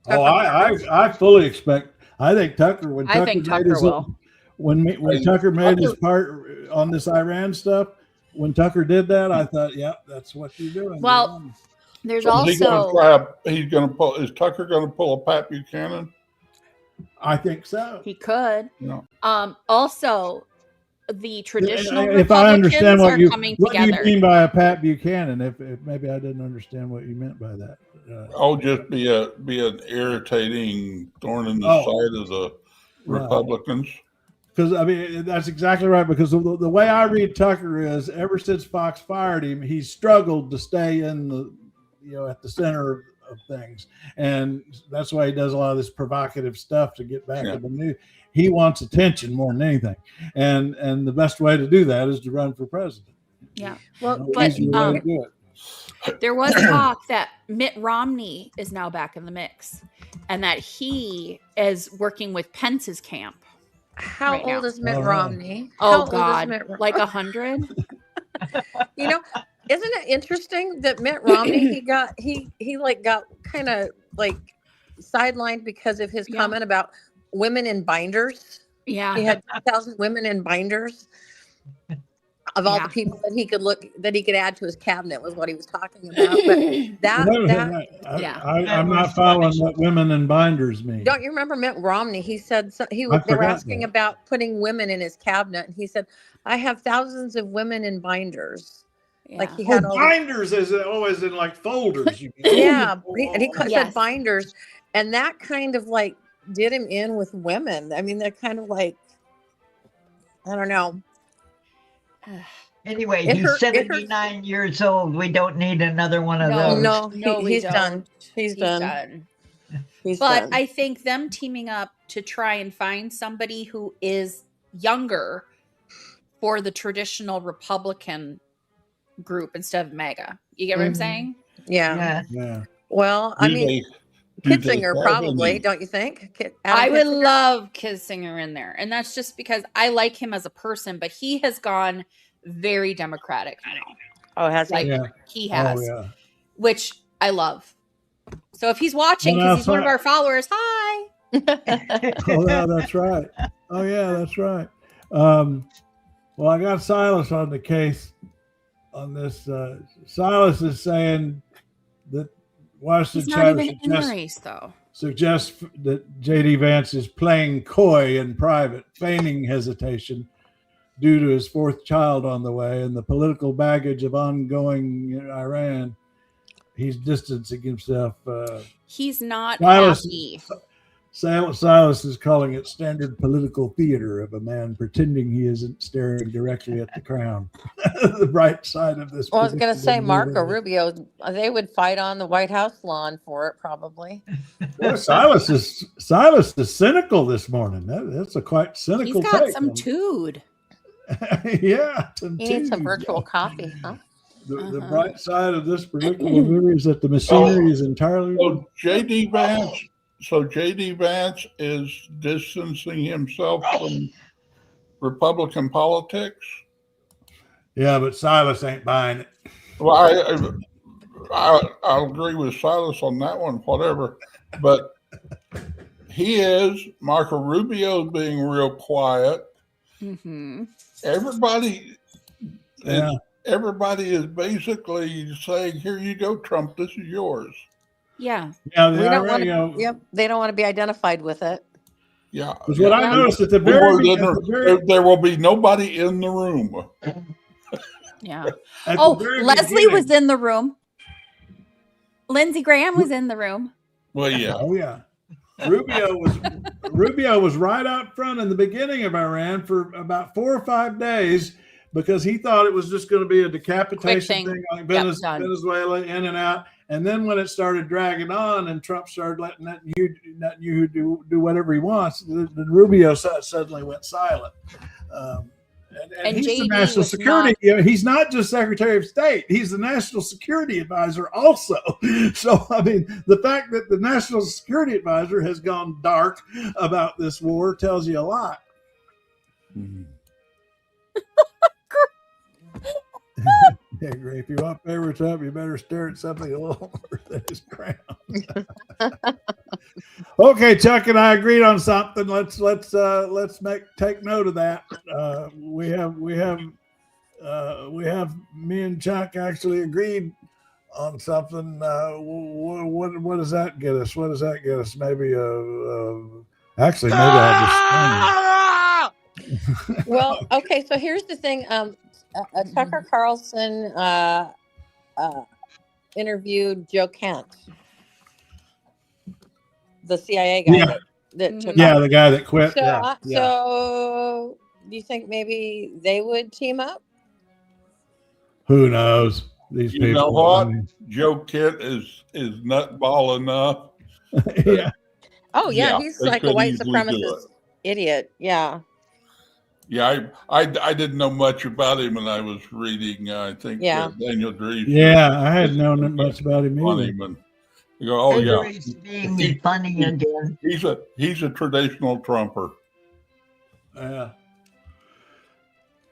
I fully expect. I think Tucker. When I think Tucker will. When Tucker made his part on this Iran stuff, when Tucker did that, I thought, yeah, that's what you're doing. Well, there's Is also Tucker going to pull a Pat Buchanan? I think so. He could. No. Also, the traditional If I understand Republicans are coming what together. you mean by a Pat Buchanan, if maybe I didn't understand what you meant by that. Just be an irritating thorn in the side of the Republicans. Because I mean that's exactly right. Because the way I read Tucker is, ever since Fox fired him, he's struggled to stay in the at the center of things, and that's why he does a lot of this provocative stuff to get back in the news. He wants attention more than anything, and the best way to do that is to run for president. Yeah, well, but there was talk that Mitt Romney is now back in the mix, and that he is working with Pence's camp. How old is Mitt Romney? Oh God, like 100. Isn't it interesting that Mitt Romney he got kind of like sidelined because of his comment about women in binders? Yeah, he had 2,000 women in binders. Of all the people that he could add to his cabinet was what he was talking about. But I'm not following what women in binders mean. Don't you remember Mitt Romney? He said they were asking about putting women in his cabinet, and he said, "I have thousands of women in binders." Yeah. Like he had binders is always in like folders. Yeah, and he said binders, and that kind of like did him in with women. I mean, they're kind of like, I don't know. Anyway, he's 79 years old. We don't need another one of those. No, he's done. He's done. But I think them teaming up to try and find somebody who is younger for the traditional Republican group instead of MAGA. You get what I'm saying? Yeah. Well, I mean, Kitzinger probably, don't you think? I would love Kitzinger in there. And that's just because I like him as a person, but he has gone very Democratic now. Oh, has he? He has. Which I love. So if he's watching, because he's one of our followers, hi. Oh, yeah, that's right. Oh, yeah, that's right. Well, I got Silas on the case on this. Silas is saying that Washington suggests that J.D. Vance is playing coy in private, feigning hesitation due to his fourth child on the way and the political baggage of ongoing Iran. He's distancing himself. He's not happy. Silas is calling it standard political theater of a man pretending he isn't staring directly at the crown. The bright side of this. Well, I was going to say Marco Rubio, they would fight on the White House lawn for it, probably. Well, Silas is cynical this morning. That's a quite cynical take. He's got take some tood. Yeah. He needs some virtual coffee, huh? The bright side of this particular movie is that the machinery is entirely... So J.D. Vance is distancing himself from Republican politics? Yeah, but Silas ain't buying it. Well, I'll agree with Silas on that one, whatever. But he is. Marco Rubio's being real quiet. Mm-hmm. Everybody is basically saying, "Here you go, Trump. This is yours." Yeah. Yeah. They don't want to be identified with it. Yeah. Because what I noticed at the very there will be nobody in the room. Yeah. Leslie was in the room. Lindsey Graham was in the room. Well, yeah. Oh, yeah. Rubio was right out front in the beginning of Iran for about 4 or 5 days because he thought it was just going to be a decapitation thing like Venezuela, in and out. And then when it started dragging on and Trump started letting Netanyahu do whatever he wants, then Rubio suddenly went silent. And he's the national security. He's not just Secretary of State. He's the national security advisor also. So, I mean, the fact that the national security advisor has gone dark about this war tells you a lot. Mm-hmm. If you want favorites up, you better stare at something a little more than his crown. Okay, Chuck and I agreed on something. Let's take note of that. We have me and Chuck actually agreed on something. What does that get us? Maybe maybe I'll just. Well, okay. So here's the thing. Tucker Carlson interviewed Joe Kent, the CIA guy that took off. the guy that quit. So, so do you think maybe they would team up? Who knows? These people. You know what? Joe Kent is nutball enough. Yeah. Oh yeah, he's like a white supremacist idiot. Yeah. Yeah, I didn't know much about him, and I was reading. I think Daniel Drees. Yeah, I hadn't known much about him either. And you go, oh yeah, He's being funny again. He's a traditional Trumper. Yeah.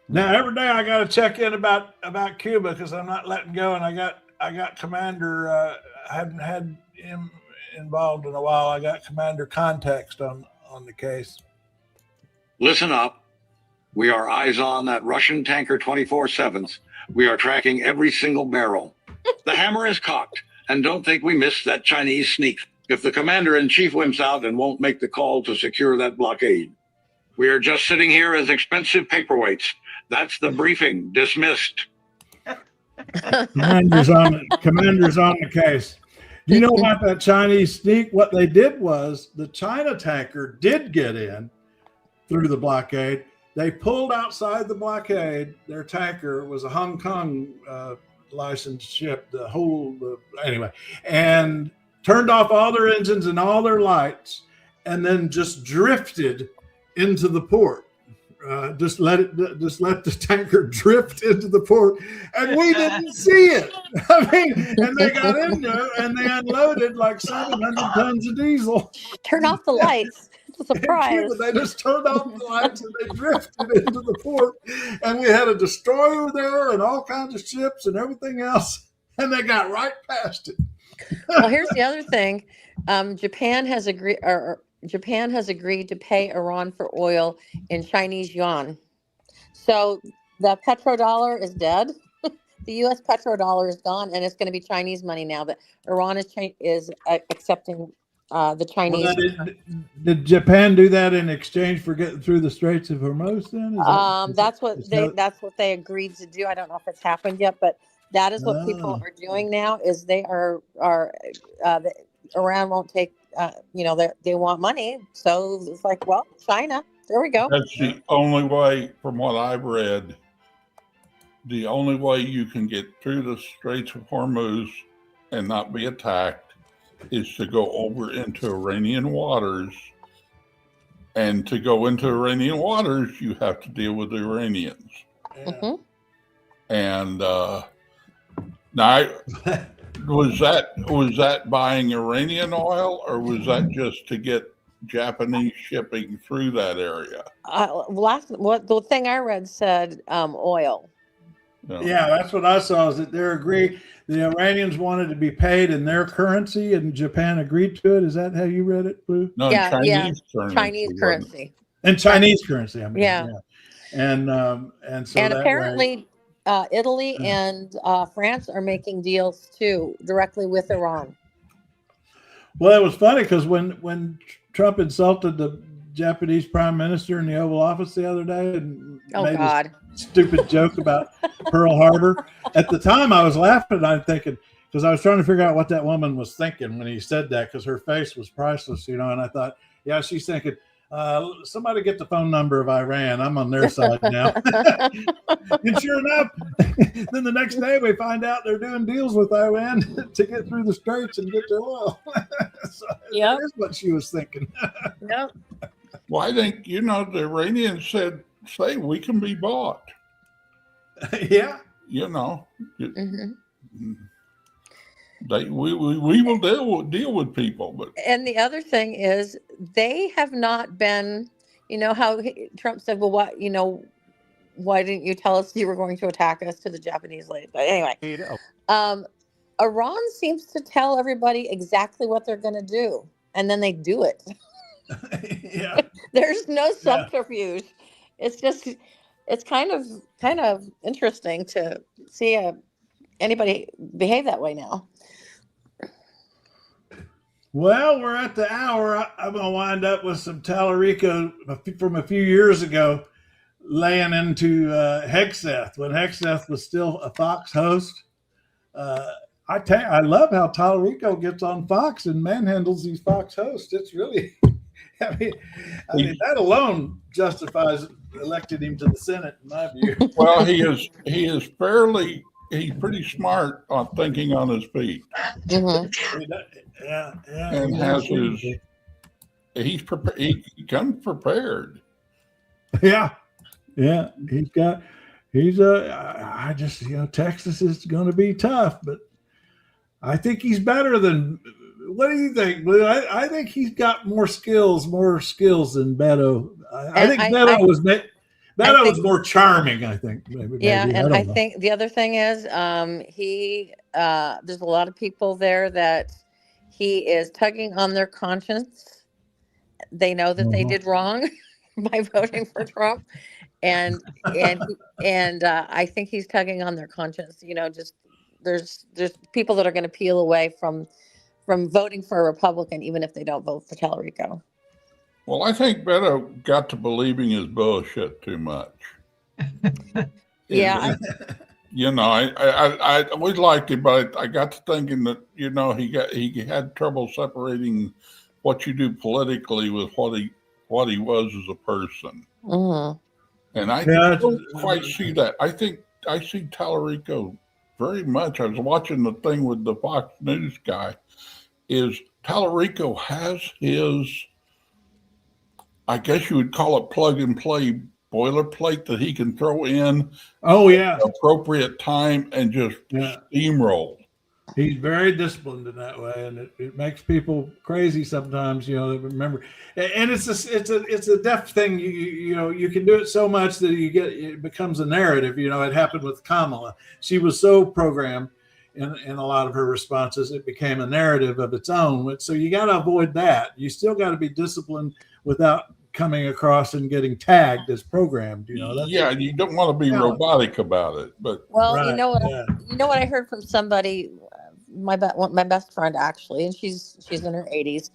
Now every day I got to check in about Cuba because I'm not letting go, and I got Commander. I hadn't had him involved in a while. I got Commander Context on the case. Listen up. We are eyes on that Russian tanker 24/7. We are tracking every single barrel. The hammer is cocked, and don't think we missed that Chinese sneak. If the commander-in-chief wimps out and won't make the call to secure that blockade, we are just sitting here as expensive paperweights. That's the briefing. Dismissed. Commander's on the case. You know about that Chinese sneak? What they did was the China tanker did get in through the blockade. They pulled outside the blockade. Their tanker was a Hong Kong licensed ship, anyway, and turned off all their engines and all their lights, and then just drifted into the port. Just let the tanker drift into the port, and we didn't see it. I mean, and they got in there and they unloaded like 700 tons of diesel. Turn off the lights. It's a surprise. They just turned off the lights and they drifted into the port, and we had a destroyer there and all kinds of ships and everything else, and they got right past it. Well, here's the other thing: Japan has agreed to pay Iran for oil in Chinese yuan. So the petrodollar is dead. The U.S. petrodollar is gone, and it's going to be Chinese money now that Iran is accepting. The Chinese. Well, did Japan do that in exchange for getting through the Straits of Hormuz? Then that's what they agreed to do. I don't know if it's happened yet, but that is what people are doing now. Is they are Iran won't take. They want money, so it's like, well, China. There we go. That's the only way, from what I've read. The only way you can get through the Straits of Hormuz and not be attacked is to go over into Iranian waters, and to go into Iranian waters, you have to deal with the Iranians. Mm-hmm. And now, was that buying Iranian oil, or was that just to get Japanese shipping through that area? The thing I read said oil. Yeah, that's what I saw. Is that they're agreed? The Iranians wanted to be paid in their currency, and Japan agreed to it. Is that how you read it, Blue? No, Chinese currency. Chinese currency. And Chinese currency. I mean, yeah. And so and apparently, Italy and France are making deals too directly with Iran. Well, it was funny because when Trump insulted the Japanese prime minister in the Oval Office the other day and made a stupid joke about Pearl Harbor. At the time, I was laughing. I'm thinking, because I was trying to figure out what that woman was thinking when he said that, because her face was priceless, And I thought, yeah, she's thinking, somebody get the phone number of Iran. I'm on their side now. And sure enough, then the next day we find out they're doing deals with Iran to get through the straits and get their oil. So that's what she was thinking. Yep. Well, I think, the Iranians say we can be bought. Yeah. Mm-hmm. We will deal with people. But and the other thing is they have not been, how Trump said, well, what, why didn't you tell us you were going to attack us to the Japanese lady? But anyway, Iran seems to tell everybody exactly what they're going to do, and then they do it. Yeah. There's no subterfuge. It's kind of interesting to see anybody behave that way now. Well, we're at the hour. I'm going to wind up with some Talarico from a few years ago. laying into Hegseth when Hegseth was still a Fox host. I love how Talarico gets on Fox and manhandles these Fox hosts. It's really, I mean that alone justifies electing him to the Senate, in my view. Well, he's pretty smart on thinking on his feet. Mm-hmm. Yeah, and has he comes prepared. Yeah, I just, Texas is going to be tough, but I think he's better than. What do you think, Blue? I think he's got more skills than Beto. I think Beto was more charming. I think. Maybe. I think the other thing is, there's a lot of people there that he is tugging on their conscience. They know that they did wrong by voting for Trump, and I think he's tugging on their conscience. Just there's people that are going to peel away from voting for a Republican, even if they don't vote for Talarico. Well, I think Beto got to believing his bullshit too much. Yeah. I always liked him, but I got to thinking that, he had trouble separating what you do politically with what he was as a person. Mm-hmm. And I don't quite see that. I think I see Talarico very much. I was watching the thing with the Fox News guy. Is Talarico has his, I guess you would call it plug and play boilerplate that he can throw in. Oh yeah, at appropriate time and just steamroll. He's very disciplined in that way, and it makes people crazy sometimes. Remember, and it's a deft thing. You can do it so much that it becomes a narrative. It happened with Kamala. She was so programmed in a lot of her responses, it became a narrative of its own. So you got to avoid that. You still got to be disciplined without coming across and getting tagged as programmed. You don't want to be robotic about it. But you know what I heard from somebody, my best friend actually, and she's in her 80s,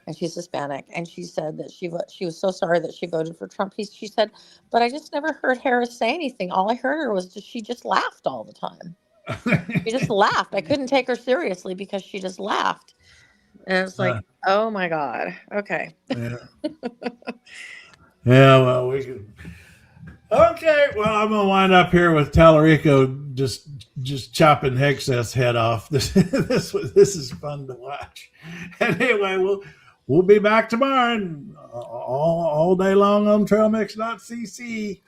and she's Hispanic, and she said that she was so sorry that she voted for Trump. She said, but I just never heard Harris say anything. All I heard her was she just laughed all the time. She just laughed. I couldn't take her seriously because she just laughed. And it's like, oh my God. Okay. Yeah. Well, we can. Okay. Well, I'm gonna wind up here with Talarico just chopping Hegseth's head off. This is fun to watch. And anyway, we'll be back tomorrow and all day long on trailmix.cc.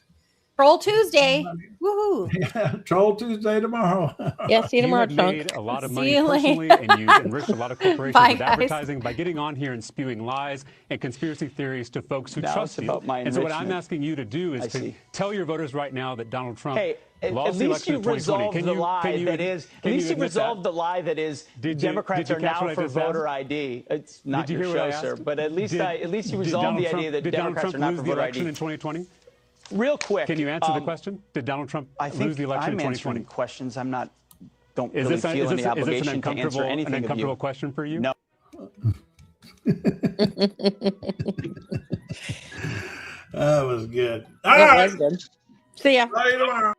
Troll Tuesday. Woohoo. Yeah, Troll Tuesday tomorrow. Yeah, see you tomorrow, Trunk. Trunk. You made a lot of money personally, and you've enriched a lot of corporations with advertising by getting on here and spewing lies and conspiracy theories to folks who trust you. And so what I'm asking you to do is to tell your voters right now that Donald Trump lost the election in 2020. At least you resolved the lie that is Democrats are now for voter ID. It's not your show, sir, but at least you resolved the idea that Democrats are not for voter ID. In 2020? Real quick. Can you answer the question? Did Donald Trump lose the election in 2020? I'm answering questions. Don't really feel any obligation to answer anything an uncomfortable of you. question for you? No. That was good. All That right. was good. See ya. See you tomorrow.